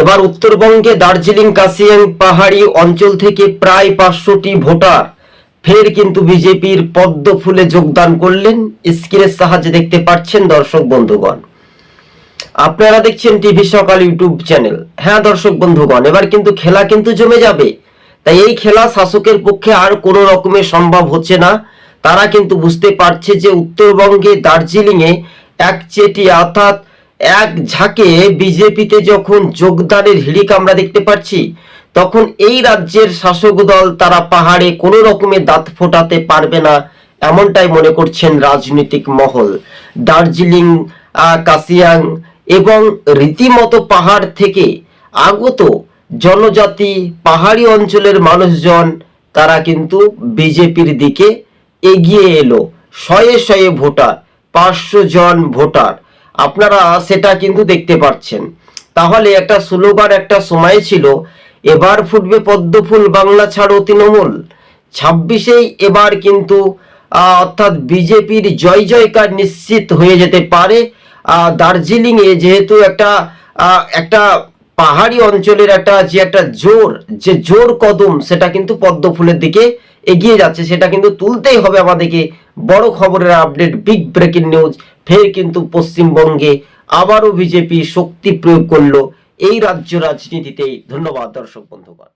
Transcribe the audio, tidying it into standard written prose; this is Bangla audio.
এবার উত্তরবঙ্গে দার্জিলিং কার্সিয়াং পাহাড়ি অঞ্চল থেকে প্রায় 500টি ভোটার ফের কিন্তু বিজেপির পদ্ম ফুলে যোগদান করলেন। স্ক্রিনের সাহায্যে দেখতে পাচ্ছেন দর্শক বন্ধুগণ, আপনারা দেখছেন টিভি সকাল ইউটিউব চ্যানেল। হ্যাঁ দর্শক বন্ধুগণ, এবার কিন্তু খেলা কিন্তু জমে যাবে। তাই এই খেলা শাসকের পক্ষে আর কোনো রকমের সম্ভব হচ্ছে না। তারা কিন্তু বুঝতে পারছে যে উত্তরবঙ্গে দার্জিলিংয়ে একচেটিয়া অর্থাৎ এক ঝাঁকে বিজেপিতে যখন যোগদানের হিড়িক আমরা দেখতে পাচ্ছি, তখন এই রাজ্যের শাসক দল তারা পাহাড়ে কোনো রকমের দাঁত ফোটাতে পারবে না, এমনটাই মনে করছেন রাজনৈতিক মহল। দার্জিলিং, কার্সিয়াং এবং রীতিমতো পাহাড় থেকে আগত জনজাতি পাহাড়ি অঞ্চলের মানুষজন তারা কিন্তু বিজেপির দিকে এগিয়ে এলো। শয়ে শয়ে ভোটার, 500 জন ভোটার, আপনারা সেটা কিন্তু দেখতে পাচ্ছেন। তাহলে একটা স্লোগান একটা সময় ছিল, এবার ফুটবে পদ্ম ফুল, বাংলা ছাড়ো তৃণমূল। 26-এই এবার কিন্তু অর্থাৎ বিজেপির জয় জয়কার নিশ্চিত হয়ে যেতে পারে। দার্জিলিং এ যেহেতু একটা পাহাড়ি অঞ্চলের একটা জোর কদম সেটা কিন্তু পদ্ম ফুলের দিকে এগিয়ে যাচ্ছে, সেটা কিন্তু তুলতেই হবে আমাদেরকে। বড় খবরের আপডেট, বিগ ব্রেকিং নিউজ, ফের কিন্তু পশ্চিমবঙ্গে আবারও বিজেপি শক্তি প্রয়োগ করলো এই রাজ্য রাজনীতিতে। ধন্যবাদ দর্শক বন্ধুগণ।